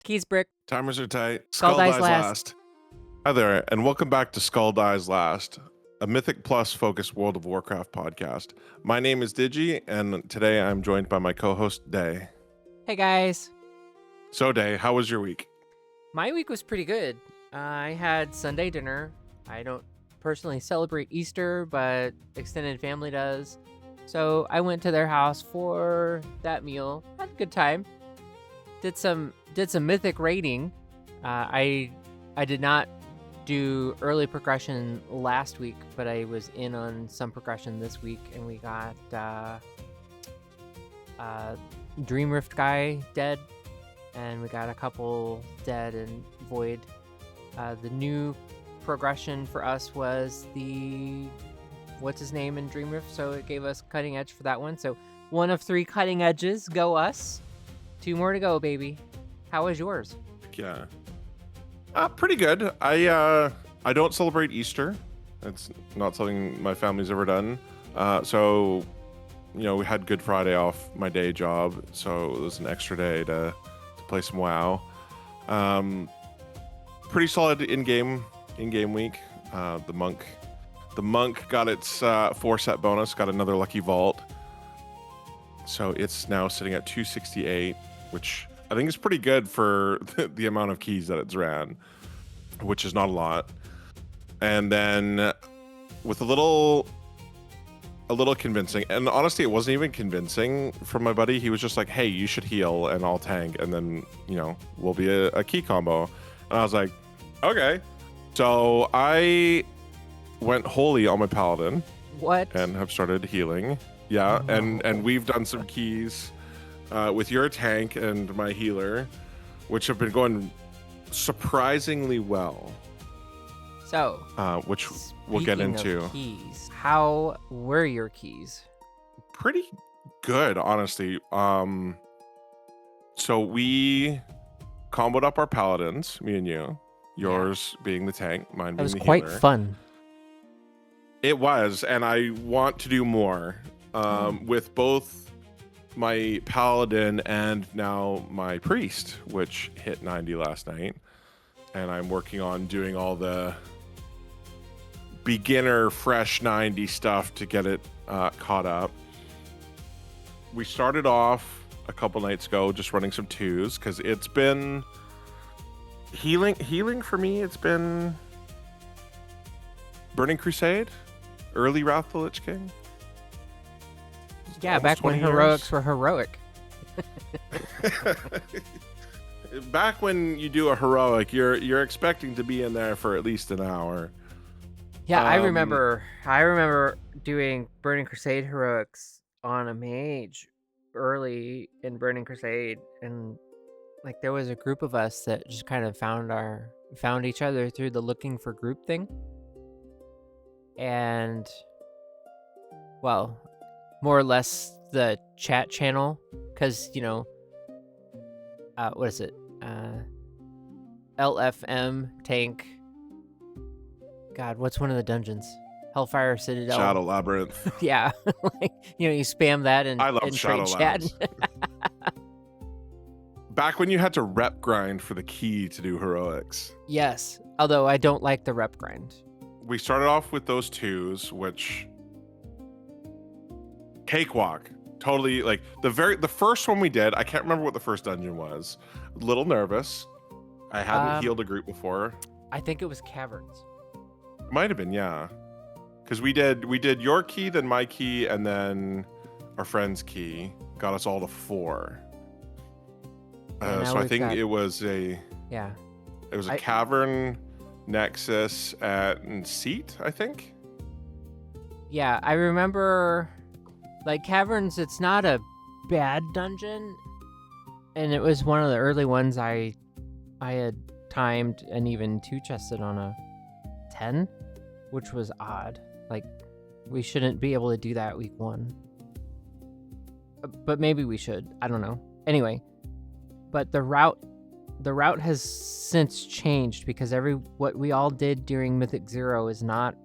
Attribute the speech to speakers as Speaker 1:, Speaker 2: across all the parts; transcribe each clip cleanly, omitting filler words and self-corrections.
Speaker 1: Keys brick.
Speaker 2: Timers are tight.
Speaker 1: Skull dies last.
Speaker 2: Hi there, and welcome back to Skull Dies Last, a Mythic Plus focused World of Warcraft podcast. My name is Digi, and today I'm joined by my co-host, Dae.
Speaker 1: Hey, guys.
Speaker 2: So, Dae, how was your week?
Speaker 1: My week was pretty good. I had Sunday dinner. I don't personally celebrate Easter, but extended family does. So I went to their house for that meal. Had a good time. Did some Mythic raiding. I did not do early progression last week, but I was in on some progression this week, and we got Dream Rift guy dead, and we got a couple dead in Void. The new progression for us was the what's his name in Dream Rift, so it gave us cutting edge for that one. So 1 of 3 cutting edges. Go us. 2 more to go, baby. How was yours?
Speaker 2: Yeah. Pretty good. I don't celebrate Easter. It's not something my family's ever done. So, we had Good Friday off my day job, so it was an extra day to play some WoW. Pretty solid in-game week. The monk got its 4-set bonus, got another lucky vault. So it's now sitting at 268, which I think is pretty good for the amount of keys that it's ran, which is not a lot. And then with a little convincing, and honestly, it wasn't even convincing from my buddy. He was just like, hey, you should heal and I'll tank, and then, we'll be a key combo. And I was like, okay. So I went holy on my paladin.
Speaker 1: What?
Speaker 2: And have started healing. Yeah,
Speaker 1: Oh.
Speaker 2: and we've done some keys with your tank and my healer, which have been going surprisingly well.
Speaker 1: So,
Speaker 2: which we'll get
Speaker 1: speaking
Speaker 2: into.
Speaker 1: of keys, how were your keys?
Speaker 2: Pretty good, honestly. So we comboed up our paladins, me and you. Yours being the tank, mine
Speaker 1: That
Speaker 2: being
Speaker 1: was
Speaker 2: the
Speaker 1: quite
Speaker 2: healer.
Speaker 1: fun.
Speaker 2: It was, and I want to do more with both my paladin and now my priest, which hit 90 last night. And I'm working on doing all the beginner fresh 90 stuff to get it caught up. We started off a couple nights ago just running some 2s because it's been healing for me. It's been Burning Crusade, early Wrath of the Lich King.
Speaker 1: Yeah,
Speaker 2: Almost
Speaker 1: back when
Speaker 2: 20 years.
Speaker 1: heroics were heroic.
Speaker 2: Back when you do a heroic, you're expecting to be in there for at least an hour.
Speaker 1: Yeah, I remember doing Burning Crusade heroics on a mage early in Burning Crusade, and like there was a group of us that just kind of found each other through the looking for group thing. And well, more or less the chat channel, because what is it? LFM tank. God, what's one of the dungeons? Hellfire Citadel.
Speaker 2: Shadow Labyrinth.
Speaker 1: Yeah, like you spam that and
Speaker 2: I love
Speaker 1: in
Speaker 2: Shadow
Speaker 1: trade chat.
Speaker 2: Labs. Back when you had to rep grind for the key to do heroics.
Speaker 1: Yes, although I don't like the rep grind.
Speaker 2: We started off with those 2s, which cakewalk. Totally, like the first one we did, I can't remember what the first dungeon was. A little nervous. I hadn't healed a group before.
Speaker 1: I think it was Caverns.
Speaker 2: Might have been, yeah. Because we did your key, then my key, and then our friend's key got us all to 4. So I think it was a cavern, Nexus, and Seat, I think.
Speaker 1: Yeah, I remember, like, Caverns, it's not a bad dungeon, and it was one of the early ones I had timed and even 2-chested on a 10, which was odd. Like, we shouldn't be able to do that week 1. But maybe we should. I don't know. Anyway, but the route has since changed because what we all did during Mythic 0 is not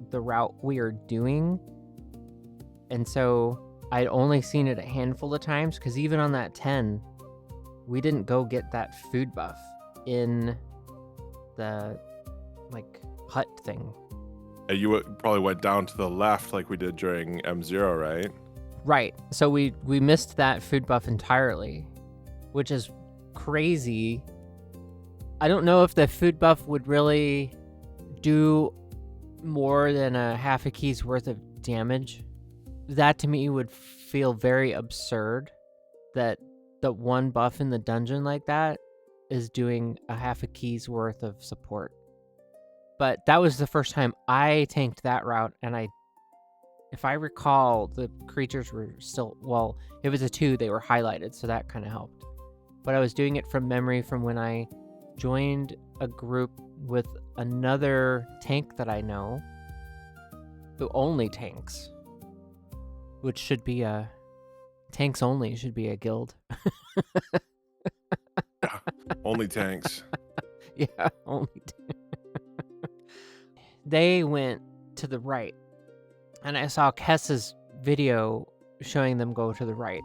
Speaker 1: the route we are doing. And so I'd only seen it a handful of times because even on that 10, we didn't go get that food buff in the like hut thing.
Speaker 2: You probably went down to the left like we did during M0, right?
Speaker 1: Right. So we missed that food buff entirely, which is crazy. I don't know if the food buff would really do more than a half a key's worth of damage. That to me would feel very absurd, that the one buff in the dungeon like that is doing a half a key's worth of support. But that was the first time I tanked that route, and if I recall, the creatures were still, well, it was a 2, they were highlighted, so that kind of helped. But I was doing it from memory from when I joined a group with another tank that I know who only tanks, which should be tanks only should be a guild.
Speaker 2: Yeah, only tanks.
Speaker 1: Yeah, only They went to the right, and I saw Kess's video showing them go to the right,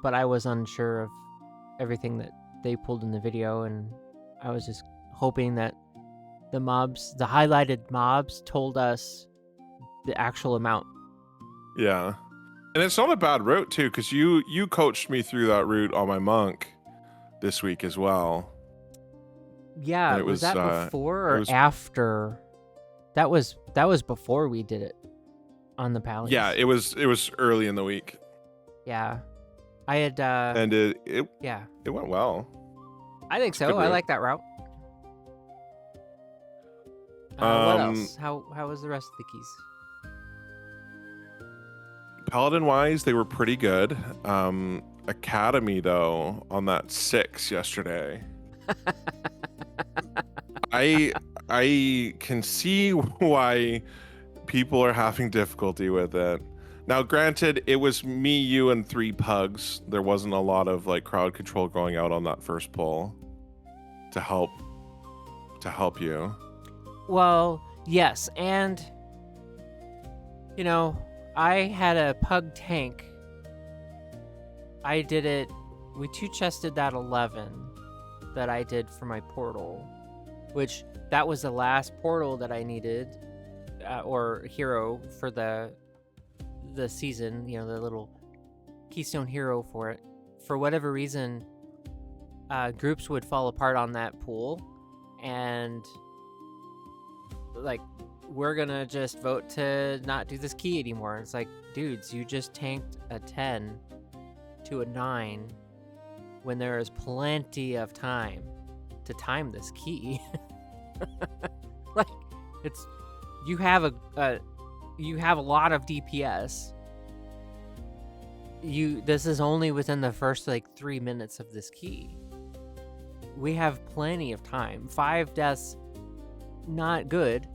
Speaker 1: but I was unsure of everything that they pulled in the video, and I was just hoping that the highlighted mobs told us the actual amount.
Speaker 2: Yeah. And it's not a bad route too, because you coached me through that route on my monk this week as well.
Speaker 1: Yeah,
Speaker 2: and it
Speaker 1: was that before or
Speaker 2: was-
Speaker 1: after? That was before we did it on the Pallies.
Speaker 2: Yeah, it was early in the week.
Speaker 1: Yeah. I had
Speaker 2: And it went well.
Speaker 1: I think so.
Speaker 2: good
Speaker 1: I
Speaker 2: route.
Speaker 1: like that route. What else? How was the rest of the keys?
Speaker 2: Paladin wise, they were pretty good. Academy though, on that 6 yesterday. I can see why people are having difficulty with it. Now, granted, it was me, you, and 3 pugs. There wasn't a lot of like crowd control going out on that first pull to help you.
Speaker 1: Well, yes, and I had a pug tank. I did it. We 2-chested that 11 that I did for my portal, which that was the last portal that I needed, or hero for the season. The little keystone hero for it. For whatever reason, groups would fall apart on that pool, and like, we're gonna just vote to not do this key anymore. It's like, dudes, you just tanked a 10 to a 9 when there is plenty of time to time this key. Like, you have a lot of DPS. This is only within the first 3 minutes of this key. We have plenty of time. 5 deaths, not good,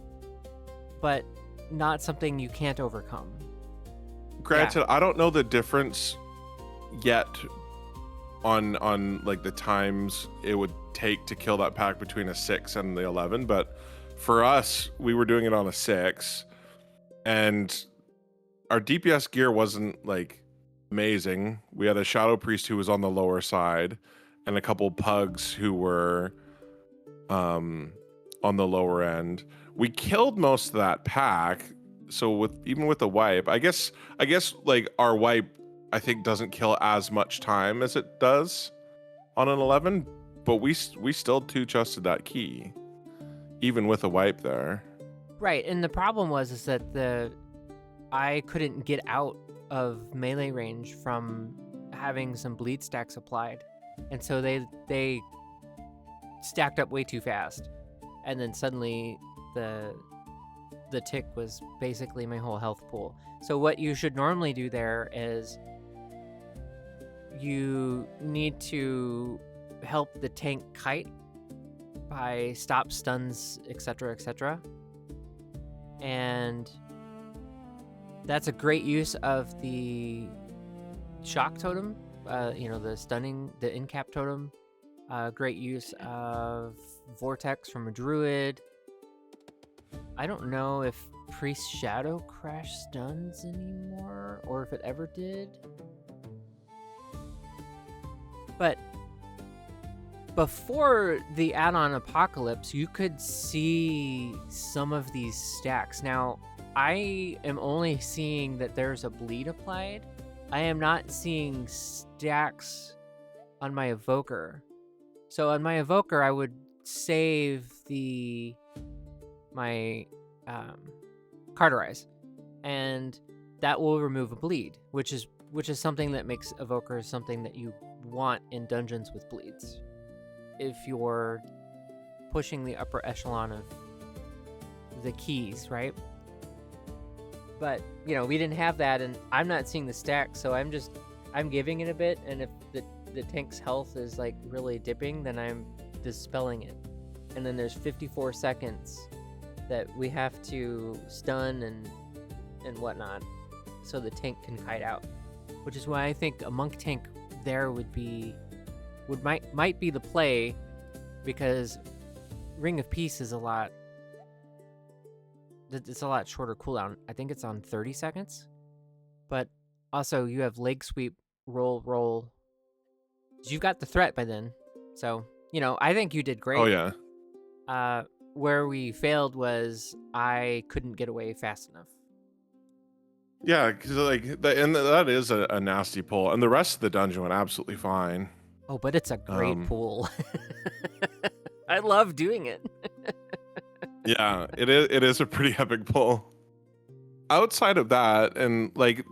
Speaker 1: but not something you can't overcome.
Speaker 2: Granted, I don't know the difference yet on the times it would take to kill that pack between a 6 and the 11, but for us, we were doing it on a 6, and our DPS gear wasn't amazing. We had a Shadow Priest who was on the lower side, and a couple pugs who were on the lower end. We killed most of that pack, so even with the wipe, I guess our wipe, I think, doesn't kill as much time as it does on an 11, but we still 2-chested that key, even with a wipe there.
Speaker 1: Right, and the problem was that I couldn't get out of melee range from having some bleed stacks applied, and so they stacked up way too fast, and then suddenly the tick was basically my whole health pool. So what you should normally do there is you need to help the tank kite by stop stuns, etc., etc. And that's a great use of the shock totem, the stunning, the in-cap totem. Great use of Vortex from a druid. I don't know if Priest Shadow Crash stuns anymore, or if it ever did. But before the add-on Apocalypse, you could see some of these stacks. Now, I am only seeing that there's a bleed applied. I am not seeing stacks on my Evoker. So on my Evoker, I would save my Carterize, and that will remove a bleed, which is something that makes Evoker something that you want in dungeons with bleeds. If you're pushing the upper echelon of the keys, right? But, we didn't have that, and I'm not seeing the stack, so I'm giving it a bit, and if the tank's health is, like, really dipping, then I'm dispelling it. And then there's 54 seconds that we have to stun and whatnot, so the tank can kite out. Which is why I think a monk tank there might be the play, because Ring of Peace is a lot shorter cooldown. I think it's on 30 seconds. But also you have leg sweep, roll. You've got the threat by then. So, I think you did great.
Speaker 2: Oh yeah.
Speaker 1: Where we failed was I couldn't get away fast enough.
Speaker 2: Yeah, because that is a nasty pull, and the rest of the dungeon went absolutely fine.
Speaker 1: Oh, but it's a great pull. I love doing it.
Speaker 2: Yeah, it is a pretty epic pull. Outside of that, and like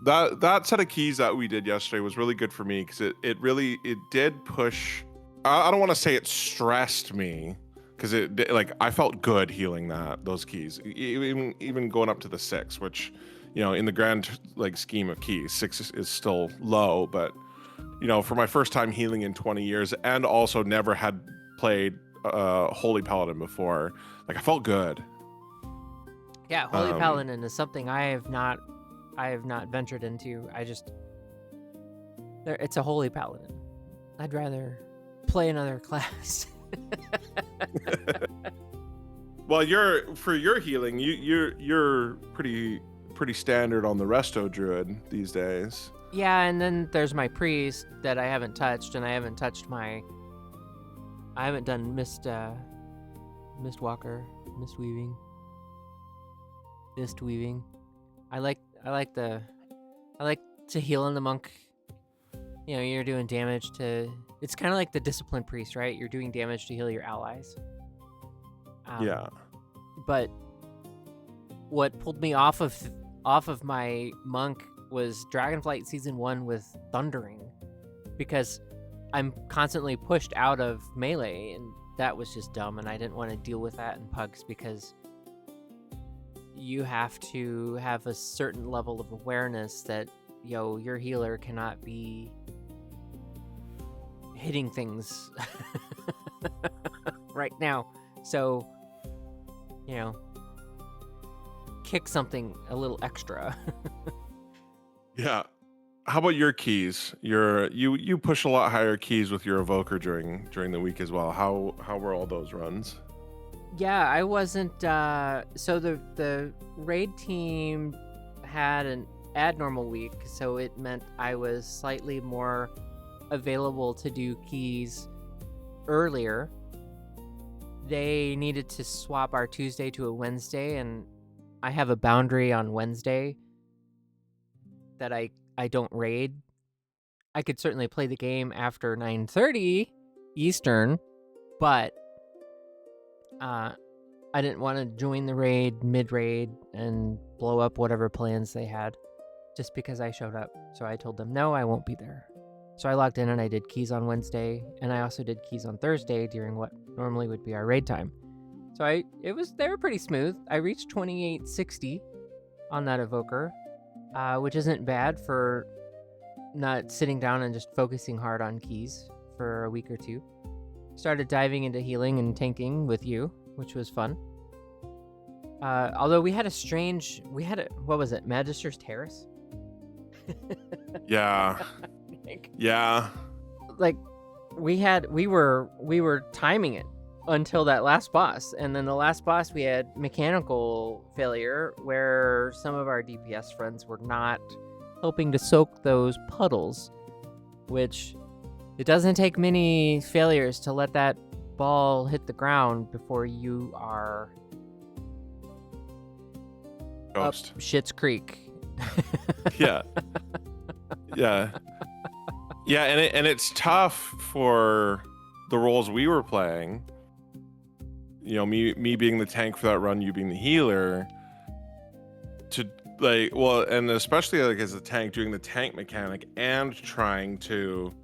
Speaker 2: that set of keys that we did yesterday was really good for me, because it did push. I don't want to say it stressed me, because I felt good healing those keys, even going up to the 6, which, in the grand scheme of keys, 6 is still low, but for my first time healing in 20 years, and also never had played Holy Paladin before, I felt good.
Speaker 1: Yeah, Holy Paladin is something I have not ventured into. It's a Holy Paladin. I'd rather play another class.
Speaker 2: Well, for your healing, you're pretty standard on the Resto Druid these days.
Speaker 1: Yeah, and then there's my priest that I haven't touched, and I haven't done Mistwalker, Mist Weaving. I like to heal in the monk. You're doing damage to. It's kind of like the discipline priest, right? You're doing damage to heal your allies.
Speaker 2: Yeah.
Speaker 1: But what pulled me off of my monk was Dragonflight Season 1 with Thundering, because I'm constantly pushed out of melee, and that was just dumb, and I didn't want to deal with that in Pugs, because you have to have a certain level of awareness that, your healer cannot be hitting things right now. So, kick something a little extra.
Speaker 2: Yeah. How about your keys? You push a lot higher keys with your Evoker during the week as well. How were all those runs?
Speaker 1: Yeah, I wasn't. So the raid team had an abnormal week, so it meant I was slightly more available to do keys earlier. They needed to swap our Tuesday to a Wednesday, and I have a boundary on Wednesday that I don't raid. I could certainly play the game after 9:30 Eastern, but I didn't want to join the raid mid-raid and blow up whatever plans they had just because I showed up. So I told them, no, I won't be there. So I logged in and I did keys on Wednesday, and I also did keys on Thursday during what normally would be our raid time. So they were pretty smooth. I reached 2860 on that Evoker, which isn't bad for not sitting down and just focusing hard on keys for a week or two. Started diving into healing and tanking with you, which was fun. Although we had what was it, Magisters Terrace?
Speaker 2: Yeah. Yeah.
Speaker 1: We were timing it until that last boss, and then the last boss we had mechanical failure where some of our DPS friends were not helping to soak those puddles, which It doesn't take many failures to let that ball hit the ground before you are
Speaker 2: Ghost.
Speaker 1: up Schitt's Creek.
Speaker 2: Yeah. Yeah. Yeah, and it's tough for the roles we were playing. You know, me being the tank for that run, you being the healer. To like, well, and especially like as a tank, doing the tank mechanic and trying to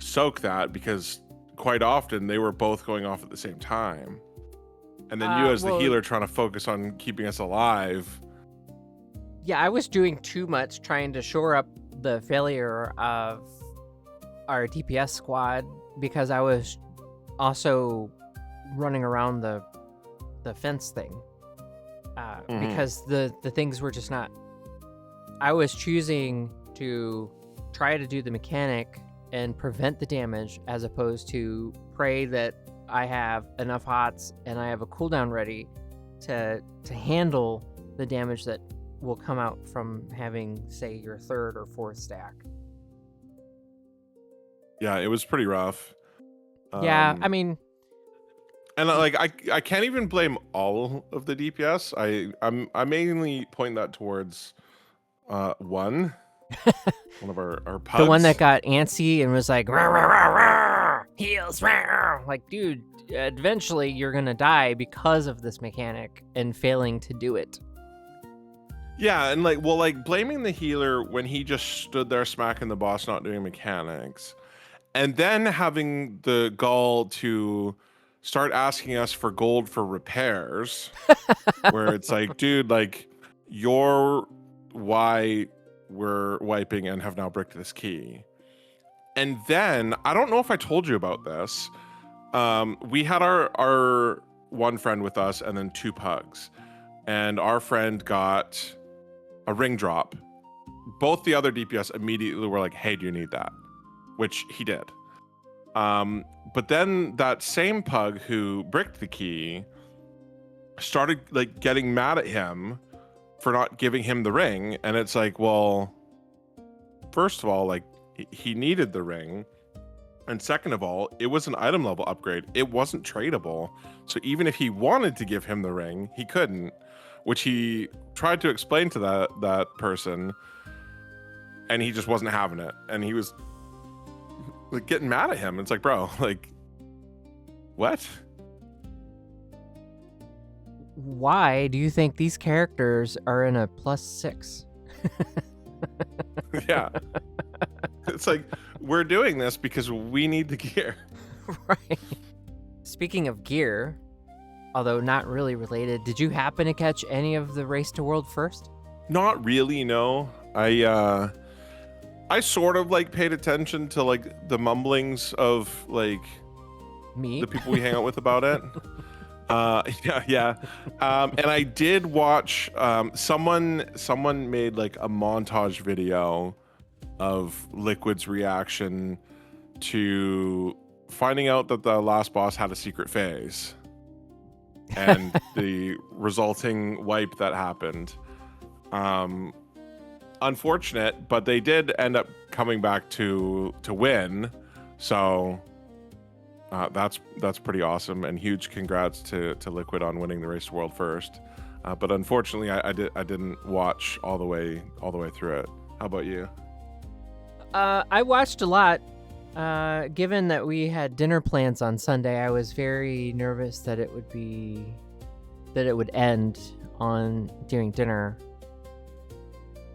Speaker 2: soak that, because quite often they were both going off at the same time. And then you as the healer trying to focus on keeping us alive.
Speaker 1: Yeah, I was doing too much trying to shore up the failure of our DPS squad because I was also running around the fence thing. Because the things were just not... I was choosing to try to do the mechanic and prevent the damage as opposed to pray that I have enough hots and I have a cooldown ready to handle the damage that will come out from having, say, your third or fourth stack.
Speaker 2: Yeah, it was pretty rough.
Speaker 1: Yeah, I mean...
Speaker 2: And like I can't even blame all of the DPS. I mainly point that towards one of our pugs.
Speaker 1: The one that got antsy and was like, rah, rah, rah, rah, heals, rah. Like, dude, eventually you're gonna die because of this mechanic and failing to do it.
Speaker 2: Yeah, and like, well, like blaming the healer when he just stood there smacking the boss, not doing mechanics, and then having the gall to start asking us for gold for repairs, where it's like, dude, like, you're why we're wiping and have now bricked this key. And then, I don't know if I told you about this, we had our one friend with us and then two pugs. And our friend got a ring drop. Both the other DPS immediately were like, hey, do you need that? Which he did. But then that same pug who bricked the key started like getting mad at him for not giving him the ring. And it's like, well, first of all, like he needed the ring. And second of all, it was an item level upgrade. It wasn't tradable. So even if he wanted to give him the ring, he couldn't, which he tried to explain to that person, and he just wasn't having it. And he was like getting mad at him. It's like, bro, like, what?
Speaker 1: Why do you think these characters are in a +6?
Speaker 2: Yeah. It's like, we're doing this because we need the gear.
Speaker 1: Right. Speaking of gear, although not really related, did you happen to catch any of the Race to World First?
Speaker 2: Not really, no. I sort of like paid attention to like the mumblings of like
Speaker 1: me,
Speaker 2: the people we hang out with about it. Yeah. And I did watch someone made like a montage video of Liquid's reaction to finding out that the last boss had a secret phase and the resulting wipe that happened. Unfortunate, but they did end up coming back to win, so that's pretty awesome, and huge congrats to Liquid on winning the Race to World First. But unfortunately, I didn't watch all the way through it. How about you?
Speaker 1: I watched a lot. Given that we had dinner plans on Sunday, I was very nervous that it would end during dinner.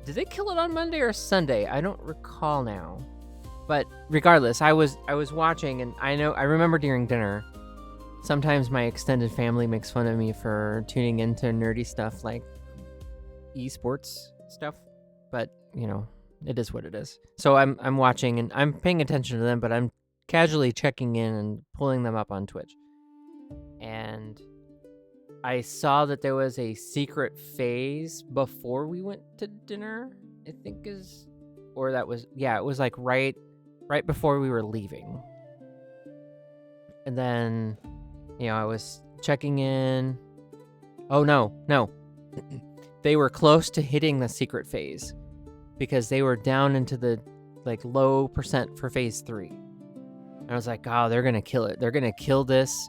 Speaker 1: Did they kill it on Monday or Sunday? I don't recall now. But regardless, I was watching, and I remember during dinner, sometimes my extended family makes fun of me for tuning into nerdy stuff like esports stuff, but you know, it is what it is. So I'm watching and I'm paying attention to them, but I'm casually checking in and pulling them up on Twitch. And I saw that there was a secret phase before we went to dinner, I think it was like right before we were leaving. And then, you know, I was checking in. Oh, no. They were close to hitting the secret phase because they were down into the like low % for phase 3. And I was like, oh, they're gonna kill it. They're gonna kill this.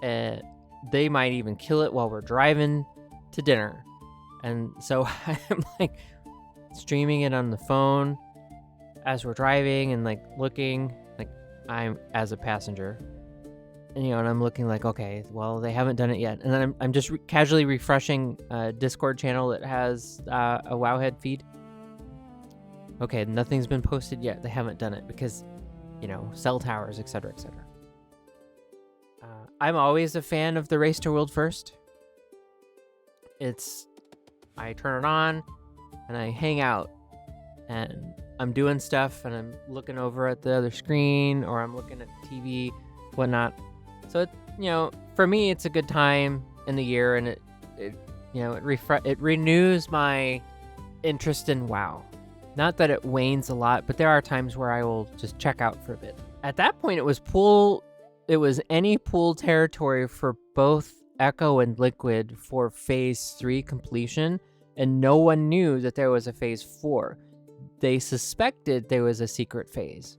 Speaker 1: They might even kill it while we're driving to dinner. And so I'm like streaming it on the phone as we're driving and like looking, like I'm as a passenger. And, and I'm looking like, okay, well, they haven't done it yet. And then I'm just casually refreshing a Discord channel that has a Wowhead feed. Okay, nothing's been posted yet. They haven't done it because, cell towers, etc., etc. I'm always a fan of the Race to World First. I turn it on and I hang out and I'm doing stuff and I'm looking over at the other screen or I'm looking at the TV, whatnot. So, for me, it's a good time in the year and it renews my interest in WoW. Not that it wanes a lot, but there are times where I will just check out for a bit. At that point, it was any pool territory for both Echo and Liquid for Phase 3 completion, and no one knew that there was a Phase 4. They suspected there was a secret phase.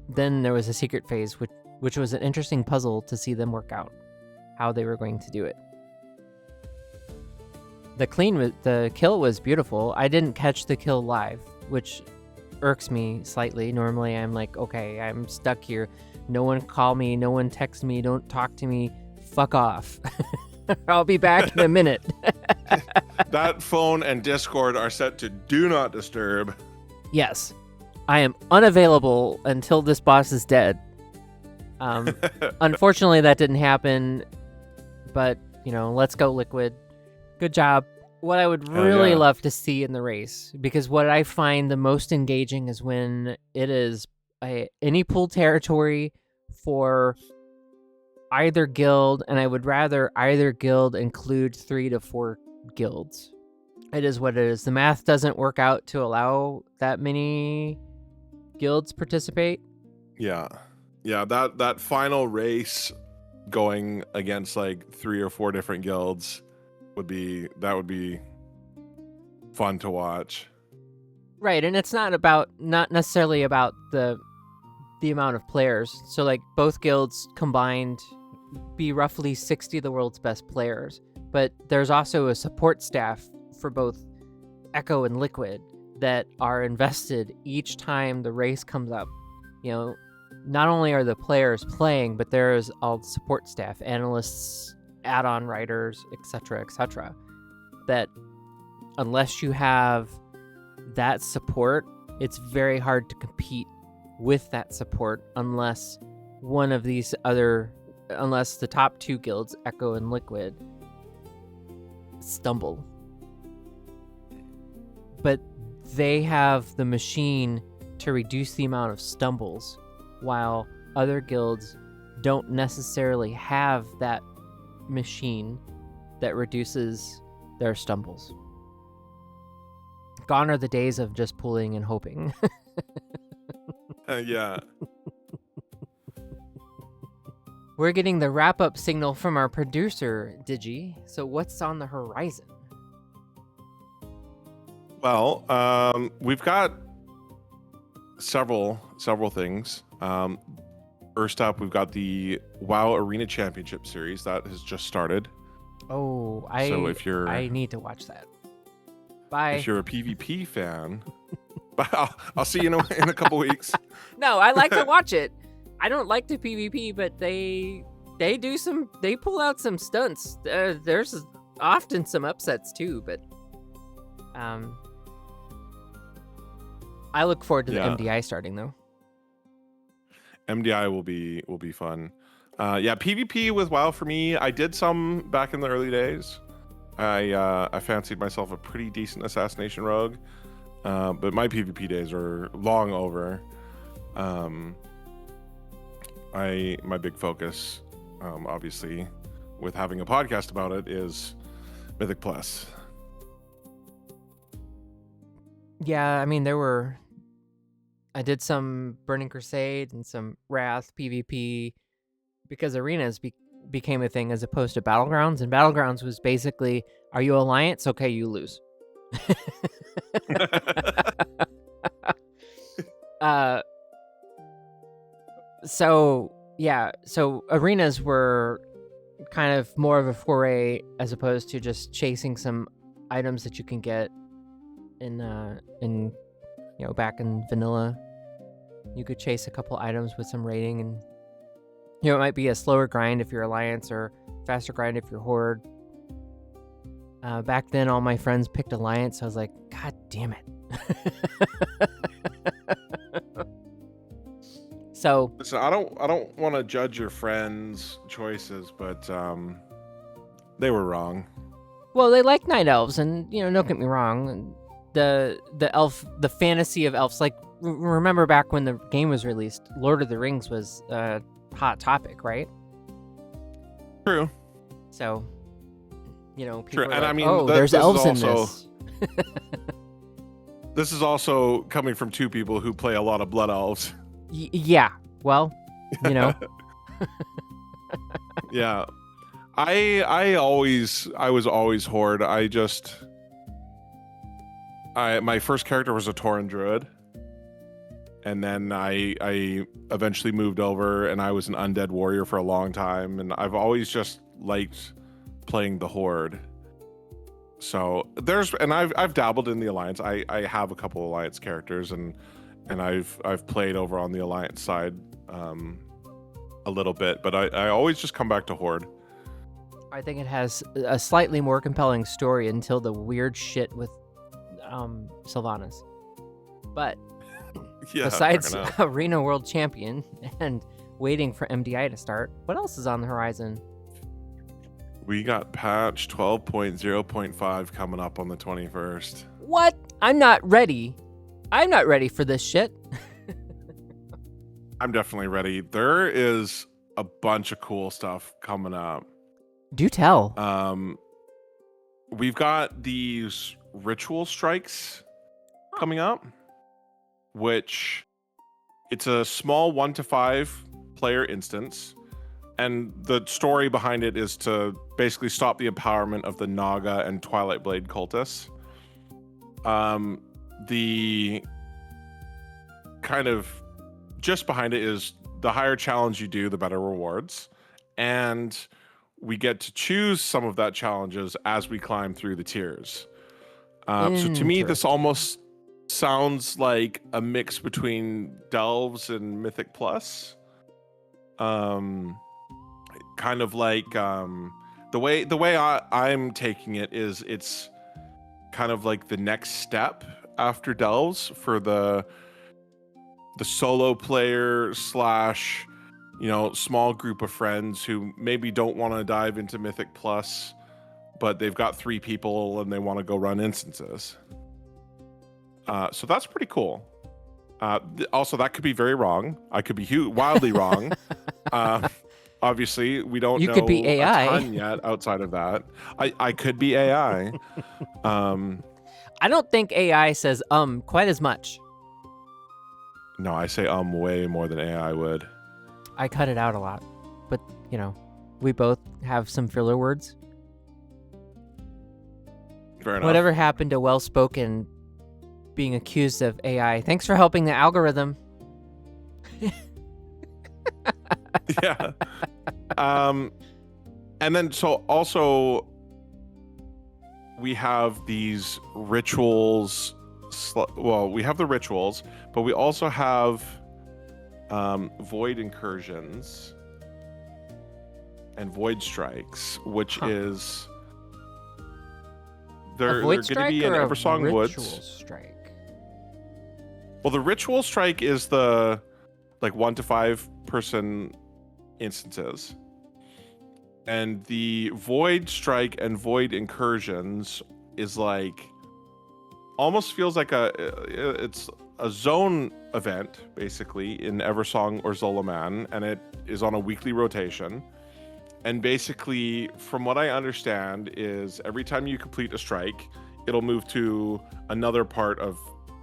Speaker 1: Then there was a secret phase, which was an interesting puzzle to see them work out, how they were going to do it. The kill was beautiful. I didn't catch the kill live, which irks me slightly. Normally I'm like, okay, I'm stuck here. No one call me, no one text me, don't talk to me, fuck off. I'll be back in a minute.
Speaker 2: That phone and Discord are set to do not disturb.
Speaker 1: Yes. I am unavailable until this boss is dead. Unfortunately, that didn't happen, but, let's go Liquid. Good job. What I would really love to see in the race, because what I find the most engaging is when it is any pool territory for either guild, and I would rather either guild include 3 to 4 guilds. It is what it is. The math doesn't work out to allow that many guilds participate.
Speaker 2: Yeah. That final race going against like 3 or 4 different guilds would be fun to watch.
Speaker 1: Right, and it's not necessarily about the amount of players. So like both guilds combined be roughly 60 of the world's best players, but there's also a support staff for both Echo and Liquid that are invested each time the race comes up. Not only are the players playing, but there's all the support staff, analysts, add-on writers, etc., that unless you have that support, it's very hard to compete with that support unless the top 2 guilds, Echo and Liquid, stumble. But they have the machine to reduce the amount of stumbles, while other guilds don't necessarily have that machine that reduces their stumbles. Gone are the days of just pulling and hoping.
Speaker 2: Yeah.
Speaker 1: We're getting the wrap-up signal from our producer, Digi. So what's on the horizon?
Speaker 2: Well, we've got several things. First up, we've got the WoW Arena Championship Series that has just started.
Speaker 1: Oh, I need to watch that. Bye.
Speaker 2: If you're a PvP fan, I'll see you in a couple weeks.
Speaker 1: No, I like to watch it. I don't like the PvP, but they pull out some stunts. There's often some upsets too, but I look forward to the MDI starting though.
Speaker 2: MDI will be fun. PvP with WoW for me. I did some back in the early days. I fancied myself a pretty decent assassination rogue, but my PvP days are long over. My big focus, obviously, with having a podcast about it, is Mythic Plus.
Speaker 1: Yeah, I mean, I did some Burning Crusade and some Wrath PvP because arenas became a thing as opposed to Battlegrounds, and Battlegrounds was basically, are you Alliance? Okay, you lose. So yeah, so arenas were kind of more of a foray as opposed to just chasing some items that you can get in back in vanilla. You could chase a couple items with some rating, and it might be a slower grind if you're Alliance or faster grind if you're Horde. Back then, all my friends picked Alliance, so I was like, God damn it. So
Speaker 2: Listen, I don't want to judge your friends' choices, but they were wrong.
Speaker 1: well, they like night elves, and don't get me wrong, the fantasy of elves. Like, remember back when the game was released, Lord of the Rings was a hot topic, right?
Speaker 2: True.
Speaker 1: So, people
Speaker 2: True.
Speaker 1: are
Speaker 2: And
Speaker 1: like,
Speaker 2: I mean,
Speaker 1: oh,
Speaker 2: that-
Speaker 1: there's
Speaker 2: this is
Speaker 1: elves in
Speaker 2: also-
Speaker 1: this.
Speaker 2: This is also coming from two people who play a lot of blood elves.
Speaker 1: Yeah. Well,
Speaker 2: Yeah. I was always Horde. My first character was a Tauren Druid. And then I eventually moved over, and I was an undead warrior for a long time, and I've always just liked playing the Horde. So I've dabbled in the Alliance. I have a couple Alliance characters, and I've played over on the Alliance side a little bit, but I always just come back to Horde.
Speaker 1: I think it has a slightly more compelling story until the weird shit with Sylvanas. But
Speaker 2: Yeah.
Speaker 1: besides
Speaker 2: fair enough.
Speaker 1: Arena World Champion and waiting for MDI to start, what else is on the horizon?
Speaker 2: We got patch 12.0.5 coming up on the 21st.
Speaker 1: What? I'm not ready. I'm not ready for this shit.
Speaker 2: I'm definitely ready. There is a bunch of cool stuff coming up.
Speaker 1: Do tell.
Speaker 2: We've got these ritual strikes coming up, which it's a small 1 to 5 player instance, and the story behind it is to basically stop the empowerment of the Naga and Twilight Blade cultists. The kind of just behind it is the higher challenge you do, the better rewards, and we get to choose some of that challenges as we climb through the tiers. So to me, this almost sounds like a mix between Delves and Mythic Plus. Kind of like the way I'm taking it is it's kind of like the next step after Delves for the solo player / small group of friends who maybe don't want to dive into Mythic Plus, but they've got 3 people and they want to go run instances. So that's pretty cool. Also, that could be very wrong. I could be wildly wrong. Obviously, we don't know
Speaker 1: could be AI.
Speaker 2: a ton yet outside of that. I could be AI.
Speaker 1: I don't think AI says quite as much.
Speaker 2: No, I say way more than AI would.
Speaker 1: I cut it out a lot. But, we both have some filler words.
Speaker 2: Fair enough.
Speaker 1: Whatever happened to well-spoken being accused of AI? Thanks for helping the algorithm.
Speaker 2: Yeah. And then so also we have these rituals. Well, we have the rituals, but we also have void incursions and void strikes, which is they're going to be in Eversong Woods.
Speaker 1: Strike?
Speaker 2: Well, the ritual strike is the 1 to 5 person instances, and the void strike and void incursions is almost feels like it's a zone event basically in Eversong or Zolaman, and it is on a weekly rotation. And basically, from what I understand, is every time you complete a strike, it'll move to another part of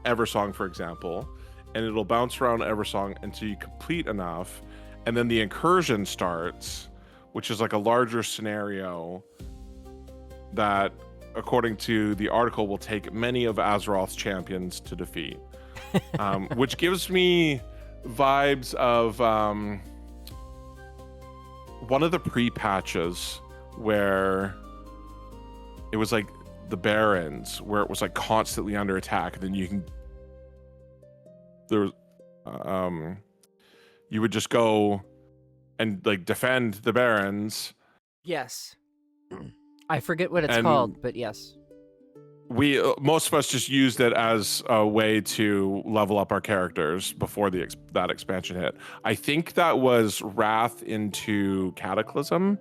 Speaker 2: Eversong, for example, and it'll bounce around Eversong until you complete enough, and then the incursion starts, which is like a larger scenario that, according to the article, will take many of Azeroth's champions to defeat, which gives me vibes of one of the pre-patches where it was like the Barrens, where it was like constantly under attack, and then you would just go and like defend the Barrens.
Speaker 1: Yes. I forget what it's
Speaker 2: And
Speaker 1: called, but yes.
Speaker 2: we most of us just used it as a way to level up our characters before that expansion hit. I think that was Wrath into Cataclysm,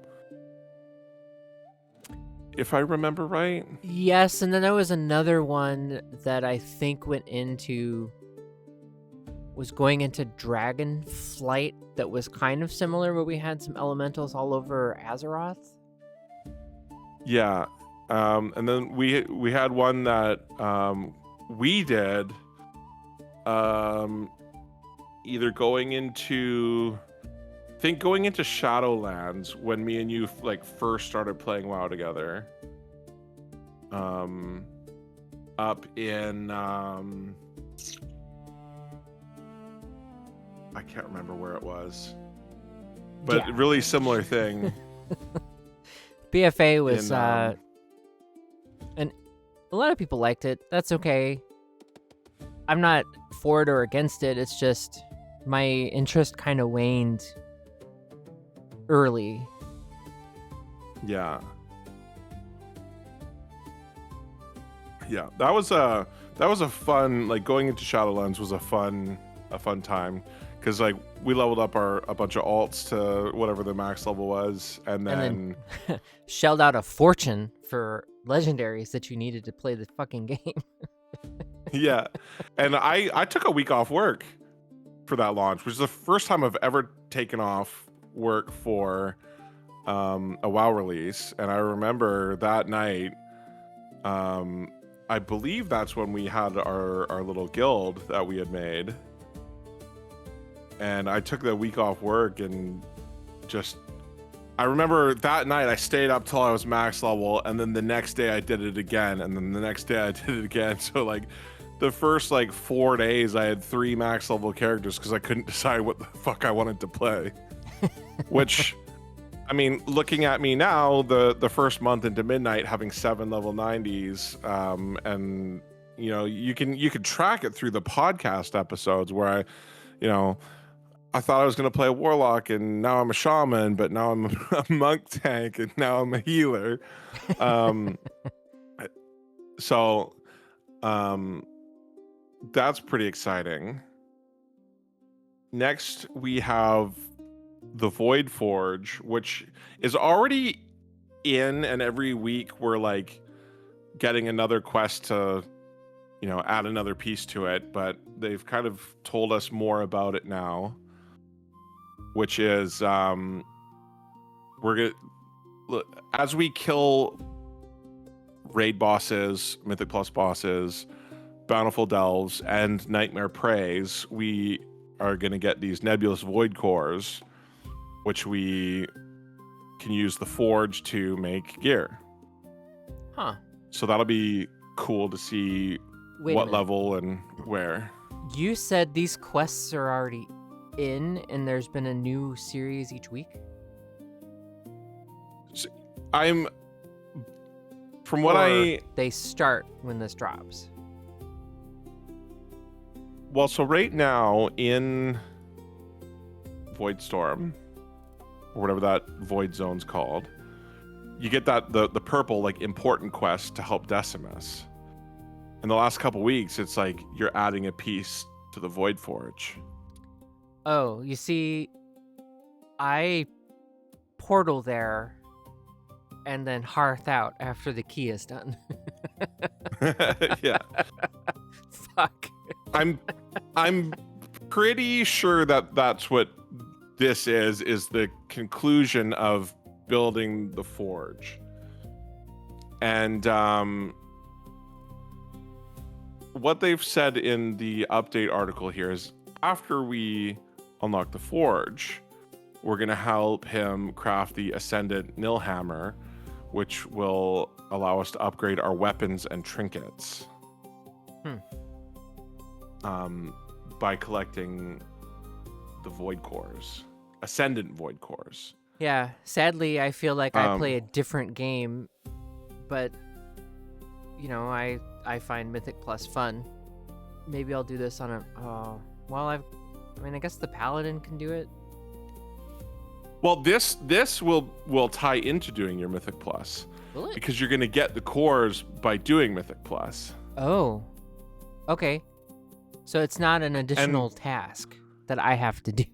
Speaker 2: if I remember right.
Speaker 1: Yes, and then there was another one that I think was going into Dragonflight that was kind of similar, where we had some elementals all over Azeroth.
Speaker 2: Yeah. And then we had one that we did either going into Shadowlands when me and you like first started playing WoW together. Up in I can't remember where it was, but
Speaker 1: Yeah.
Speaker 2: really similar thing.
Speaker 1: BFA was and a lot of people liked it. That's okay. I'm not for it or against it. It's just my interest kind of waned early.
Speaker 2: Yeah. Yeah, that was a fun, like going into Shadowlands was a fun time, because like we leveled up a bunch of alts to whatever the max level was, and then
Speaker 1: shelled out a fortune for legendaries that you needed to play the fucking game.
Speaker 2: yeah, and I took a week off work for that launch, which is the first time I've ever taken off work for a WoW release. And I remember that night, I believe that's when we had our little guild that we had made. And I took the week off work and I remember that night I stayed up till I was max level, and then the next day I did it again, and then the next day I did it again. So like the first like 4 days I had 3 max level characters because I couldn't decide what the fuck I wanted to play. Which, I mean, looking at me now, the first month into Midnight having 7 level 90s, and you know, you can track it through the podcast episodes where I thought I was going to play a warlock, and now I'm a shaman, but now I'm a monk tank, and now I'm a healer. So that's pretty exciting. Next, we have the Voidforge, which is already in, and every week we're like getting another quest to, add another piece to it, but they've kind of told us more about it now, which is as we kill raid bosses, Mythic Plus bosses, Bountiful Delves, and Nightmare Preys, we are going to get these nebulous void cores, which we can use the forge to make gear.
Speaker 1: Huh.
Speaker 2: So that'll be cool to see what level and where.
Speaker 1: You said these quests are already in, and there's been a new series each week? They start when this drops.
Speaker 2: Well, so right now in Voidstorm, or whatever that void zone's called, you get that the purple like important quest to help Decimus. In the last couple weeks, it's like you're adding a piece to the Voidforge.
Speaker 1: Oh, you see, I portal there and then hearth out after the key is done.
Speaker 2: Yeah.
Speaker 1: Fuck.
Speaker 2: I'm pretty sure that that's what this is the conclusion of building the forge. And what they've said in the update article here is after we unlock the forge, we're going to help him craft the Ascendant Nilhammer, which will allow us to upgrade our weapons and trinkets. By collecting the void cores, ascendant void cores.
Speaker 1: Yeah, sadly, I feel like I play a
Speaker 2: Um,
Speaker 1: different game, but I find Mythic Plus fun. Maybe I'll do this on a. Well, I guess the Paladin can do it.
Speaker 2: Well, this will tie into doing your Mythic Plus
Speaker 1: Will it?
Speaker 2: because you're going to get the cores by doing Mythic Plus.
Speaker 1: Oh, okay. So it's not an additional
Speaker 2: And
Speaker 1: task that I have to do.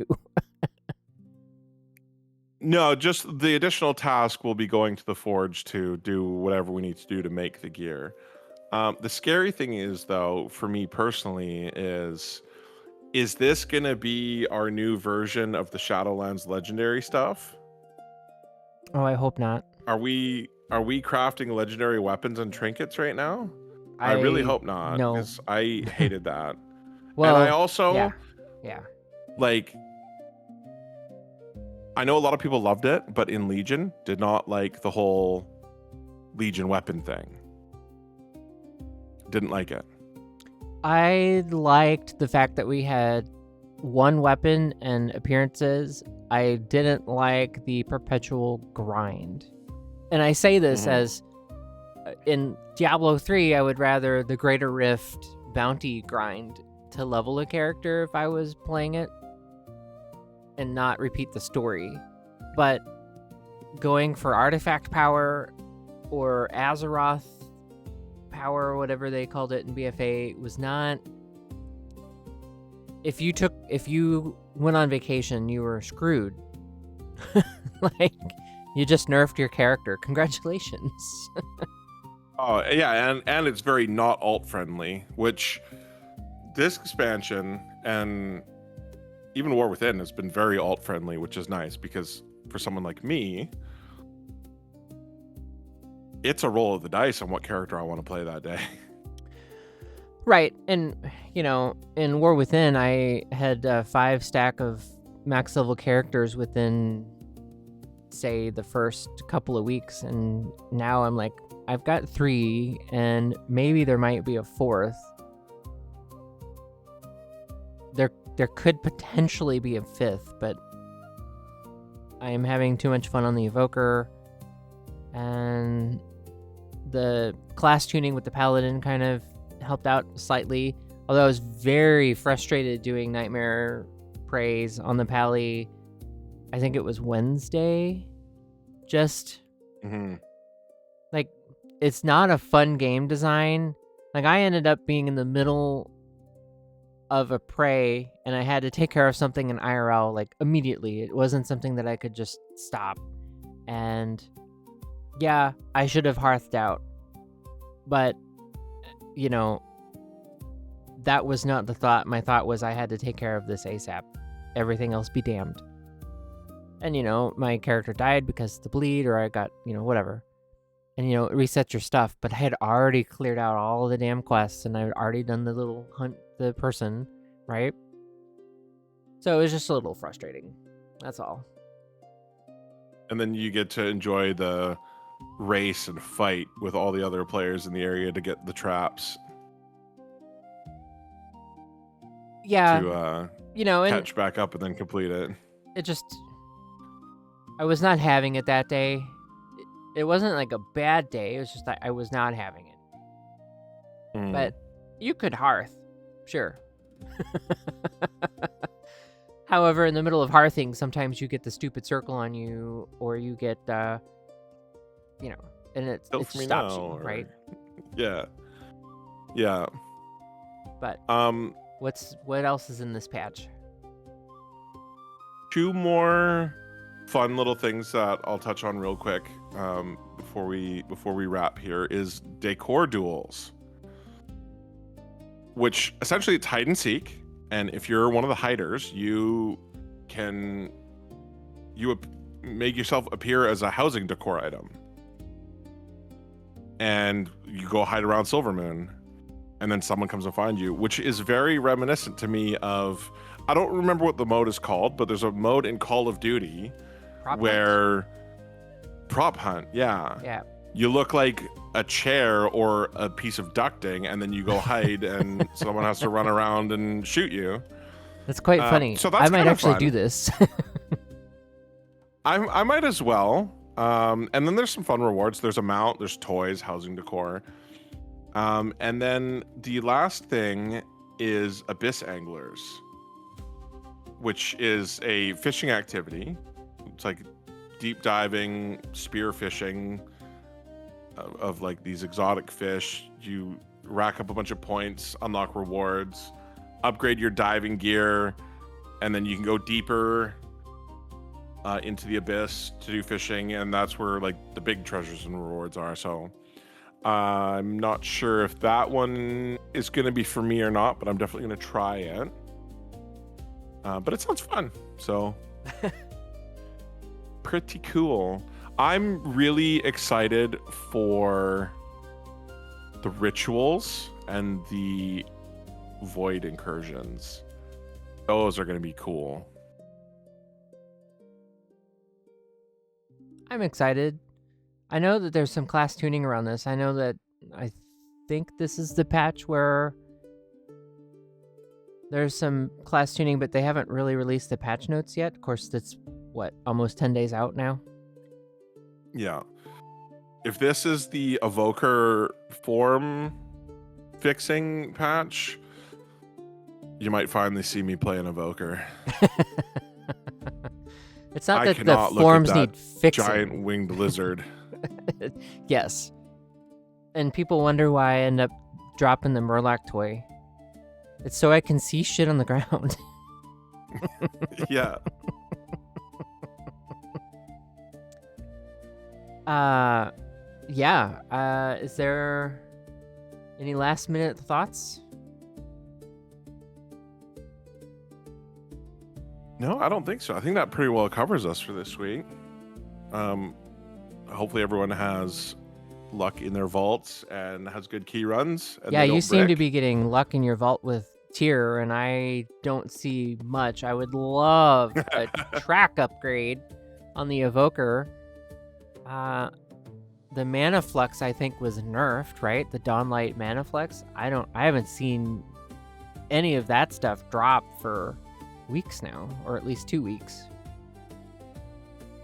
Speaker 2: no, just the additional task will be going to the forge to do whatever we need to do to make the gear. The scary thing is, though, for me personally, is this going to be our new version of the Shadowlands legendary stuff?
Speaker 1: Oh, I hope not.
Speaker 2: Are we crafting legendary weapons and trinkets right now? I really hope not,
Speaker 1: No.
Speaker 2: because I hated that.
Speaker 1: Well,
Speaker 2: and I also
Speaker 1: yeah.
Speaker 2: like. I know a lot of people loved it, but in Legion did not like the whole Legion weapon thing. Didn't like it.
Speaker 1: I liked the fact that we had one weapon and appearances. I didn't like the perpetual grind. And I say this as in Diablo 3, I would rather the Greater Rift bounty grind to level a character if I was playing it and not repeat the story. But going for artifact power or Azeroth power, or whatever they called it in BFA, was not. If you went on vacation, you were screwed. Like, you just nerfed your character. Congratulations.
Speaker 2: Oh yeah, and it's very not alt friendly, which this expansion and even War Within has been very alt friendly, which is nice because for someone like me, it's a roll of the dice on what character I want to play that day.
Speaker 1: Right, and in War Within, I had 5 stack of max level characters within, say, the first couple of weeks, and now I'm like, I've got 3, and maybe there might be a 4th. There could potentially be a 5th, but I am having too much fun on the Evoker, and the class tuning with the Paladin kind of helped out slightly, although I was very frustrated doing Nightmare Praise on the Pally. I think it was Wednesday. Just like, it's not a fun game design. Like, I ended up being in the middle of a prey and I had to take care of something in IRL like immediately. It wasn't something that I could just stop. And yeah, I should have hearthed out, but that was not the thought. My thought was I had to take care of this ASAP. Everything else be damned. And my character died because of the bleed, or I got whatever. And it resets your stuff, but I had already cleared out all the damn quests and I had already done the little hunt the person, right? So it was just a little frustrating. That's all.
Speaker 2: And then you get to enjoy the race and fight with all the other players in the area to get the traps.
Speaker 1: Yeah.
Speaker 2: To
Speaker 1: and
Speaker 2: catch back up and then complete it.
Speaker 1: It just, I was not having it that day. It wasn't like a bad day. It was just that I was not having it. But you could hearth, sure. However, in the middle of hearthing, sometimes you get the stupid circle on you, or you get, and it stops you, right?
Speaker 2: Yeah.
Speaker 1: But what else is in this patch?
Speaker 2: 2 more fun little things that I'll touch on real quick before we wrap here is decor duels, which essentially it's hide and seek, and if you're one of the hiders, you make yourself appear as a housing decor item, and you go hide around Silvermoon, and then someone comes to find you, which is very reminiscent to me of, I don't remember what the mode is called, but there's a mode in Call of Duty Prop hunt, yeah. You look like a chair or a piece of ducting, and then you go hide, and someone has to run around and shoot you.
Speaker 1: That's quite funny.
Speaker 2: So that's
Speaker 1: I might
Speaker 2: kinda
Speaker 1: actually
Speaker 2: fun.
Speaker 1: do this.
Speaker 2: I might as well. And then there's some fun rewards. There's a mount, there's toys, housing decor. And then the last thing is Abyss Anglers, which is a fishing activity. It's like deep diving, spear fishing of like these exotic fish. You rack up a bunch of points, unlock rewards, upgrade your diving gear, and then you can go deeper into the abyss to do fishing, and that's where like the big treasures and rewards are. So I'm not sure if that one is going to be for me or not, but I'm definitely going to try it. But it sounds fun, so pretty cool. I'm really excited for the rituals and the void incursions. Those are going to be cool.
Speaker 1: I'm excited. I know that there's some class tuning around this. I know that I think this is the patch where there's some class tuning, but they haven't really released the patch notes yet. Of course, that's what, almost 10 days out now?
Speaker 2: Yeah. If this is the evoker form fixing patch, you might finally see me play an evoker.
Speaker 1: It's not
Speaker 2: I
Speaker 1: that the
Speaker 2: cannot look at
Speaker 1: forms
Speaker 2: that
Speaker 1: need fixing.
Speaker 2: giant winged lizard.
Speaker 1: Yes. And people wonder why I end up dropping the Murloc toy. It's so I can see shit on the ground.
Speaker 2: Yeah.
Speaker 1: Yeah. Is there any last minute thoughts?
Speaker 2: No, I don't think so. I think that pretty well covers us for this week. Hopefully everyone has luck in their vaults and has good key runs. And
Speaker 1: Yeah,
Speaker 2: they
Speaker 1: you
Speaker 2: don't
Speaker 1: seem to
Speaker 2: brick.
Speaker 1: be getting luck in your vault with tier, and I don't see much. I would love a track upgrade on the evoker. The mana flux I think was nerfed, right? The Dawnlight mana flux. I haven't seen any of that stuff drop for weeks now, or at least 2 weeks.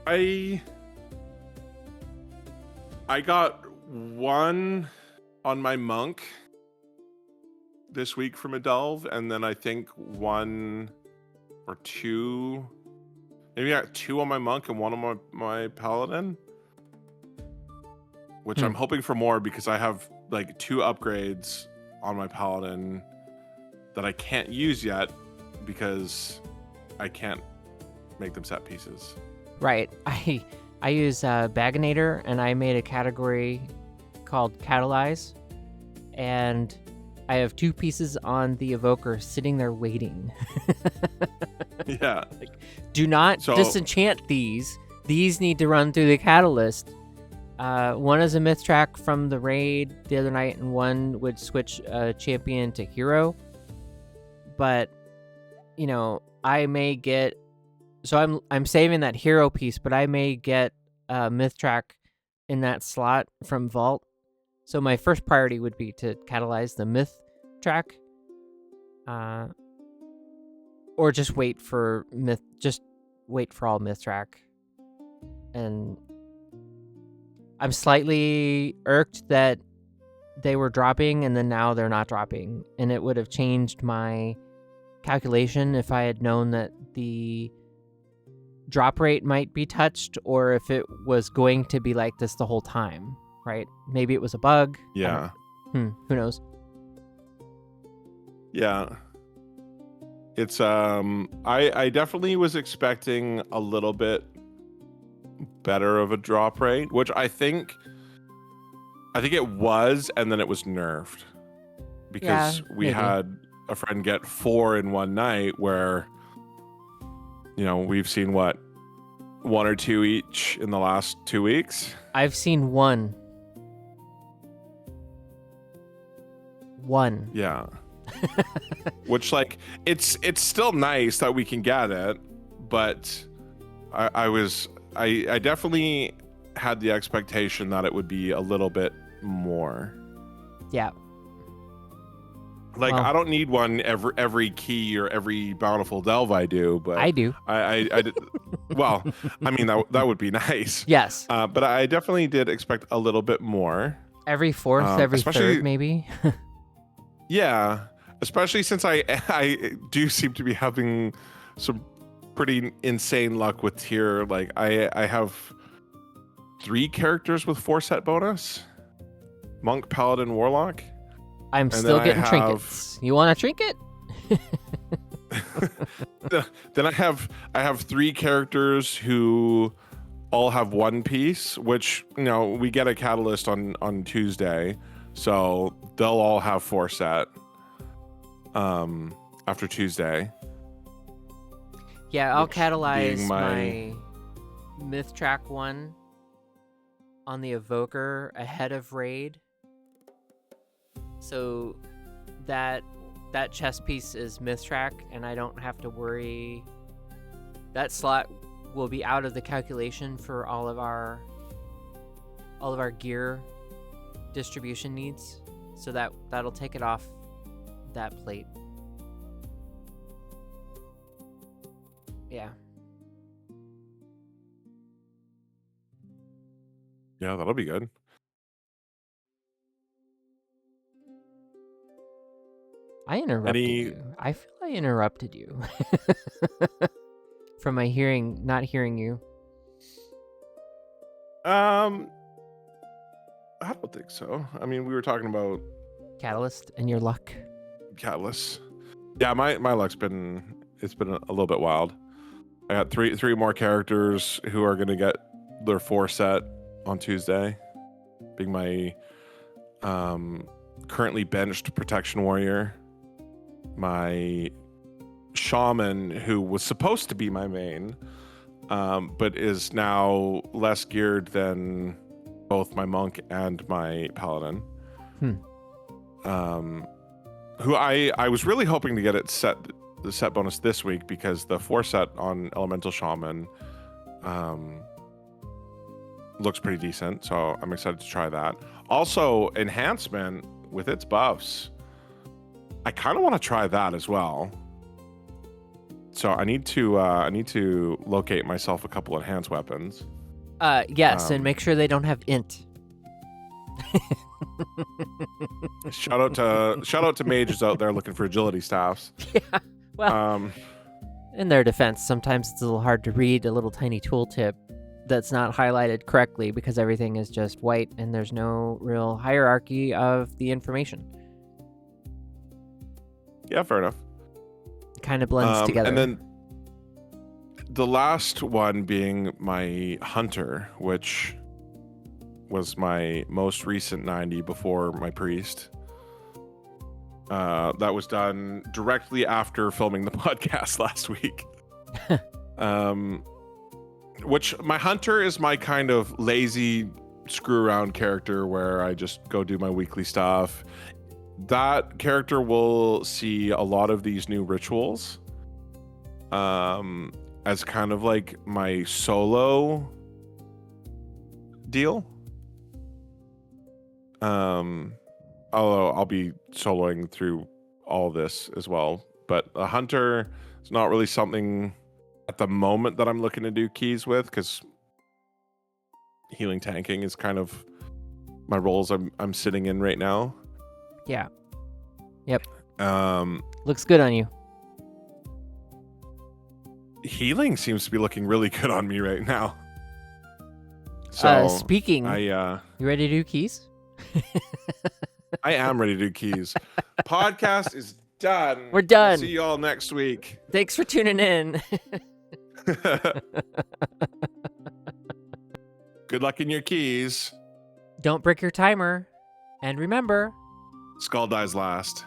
Speaker 2: I got one on my monk this week from a delve, and then I think one or two, maybe I got two on my monk and one on my paladin, which I'm hoping for more because I have like 2 upgrades on my paladin that I can't use yet because I can't make them set pieces.
Speaker 1: Right. I use Baganator, and I made a category called Catalyze, and I have 2 pieces on the evoker sitting there waiting.
Speaker 2: Yeah.
Speaker 1: Do not disenchant these. These need to run through the catalyst. One is a myth track from the raid the other night, and one would switch champion to hero. But you know, I may get, so I'm saving that hero piece, but I may get a myth track in that slot from vault. So my first priority would be to catalyze the myth track, or just wait for all myth track. And I'm slightly irked that they were dropping and then now they're not dropping, and it would have changed my calculation if I had known that the drop rate might be touched, or if it was going to be like this the whole time, right? Maybe it was a bug.
Speaker 2: Yeah.
Speaker 1: Who knows?
Speaker 2: Yeah. It's I definitely was expecting a little bit better of a drop rate, which I think it was, and then it was nerfed because we had a friend get 4 in one night, where we've seen what, 1 or 2 each in the last 2 weeks.
Speaker 1: I've seen one.
Speaker 2: Yeah. Which, like, it's still nice that we can get it, but I definitely had the expectation that it would be a little bit more.
Speaker 1: Yeah.
Speaker 2: Like,
Speaker 1: Well,
Speaker 2: I don't need one every key or every bountiful delve I do, but
Speaker 1: I do.
Speaker 2: I did, well, I mean that would be nice.
Speaker 1: Yes.
Speaker 2: But I definitely did expect a little bit more.
Speaker 1: Every fourth, every
Speaker 2: Especially
Speaker 1: third, maybe.
Speaker 2: yeah, especially since I do seem to be having some pretty insane luck with tier. Like I have 3 characters with 4 set bonus: Monk, Paladin, Warlock.
Speaker 1: I'm
Speaker 2: And
Speaker 1: still
Speaker 2: then I
Speaker 1: getting
Speaker 2: have-
Speaker 1: trinkets. You want a trinket?
Speaker 2: Then I have 3 characters who all have 1 piece, which we get a catalyst on Tuesday, so they'll all have 4 set after Tuesday.
Speaker 1: Yeah, I'll
Speaker 2: Which
Speaker 1: catalyze
Speaker 2: being
Speaker 1: my myth track one on the evoker ahead of raid. So that chess piece is myth track, and I don't have to worry. That slot will be out of the calculation for all of our gear distribution needs. So that'll take it off that plate. Yeah.
Speaker 2: Yeah, that'll be good.
Speaker 1: I interrupted you. I feel I interrupted you. From my not hearing you.
Speaker 2: I don't think so. I mean, we were talking about
Speaker 1: Catalyst and your luck.
Speaker 2: Catalyst. Yeah, my luck's been a little bit wild. I got three more characters who are gonna get their 4 set on Tuesday, being my currently benched protection warrior, my shaman who was supposed to be my main, but is now less geared than both my monk and my paladin. Who I was really hoping to get the set bonus this week, because the 4 set on elemental shaman looks pretty decent, so I'm excited to try that. Also, enhancement with its buffs, I kind of want to try that as well. So I need to locate myself a couple enhanced weapons.
Speaker 1: Yes, and make sure they don't have int.
Speaker 2: Shout out to mages out there looking for agility staffs.
Speaker 1: Yeah. Well, in their defense, sometimes it's a little hard to read a little tiny tooltip that's not highlighted correctly because everything is just white and there's no real hierarchy of the information.
Speaker 2: Yeah, fair enough.
Speaker 1: It kind of blends together.
Speaker 2: And then the last one being my hunter, which was my most recent 90 before my priest. That was done directly after filming the podcast last week. Which my hunter is my kind of lazy screw around character where I just go do my weekly stuff. That character will see a lot of these new rituals as kind of like my solo deal. Although I'll be soloing through all this as well, but a hunter is not really something at the moment that I'm looking to do keys with, because healing tanking is kind of my roles I'm sitting in right now.
Speaker 1: Yeah. Yep.
Speaker 2: Um,
Speaker 1: Looks good on you.
Speaker 2: Healing seems to be looking really good on me right now. So
Speaker 1: speaking,
Speaker 2: you
Speaker 1: ready to do keys?
Speaker 2: I am ready to do keys. Podcast is done.
Speaker 1: We're done.
Speaker 2: We'll see you all next week.
Speaker 1: Thanks for tuning in.
Speaker 2: Good luck in your keys.
Speaker 1: Don't break your timer. And remember,
Speaker 2: Skull dies last.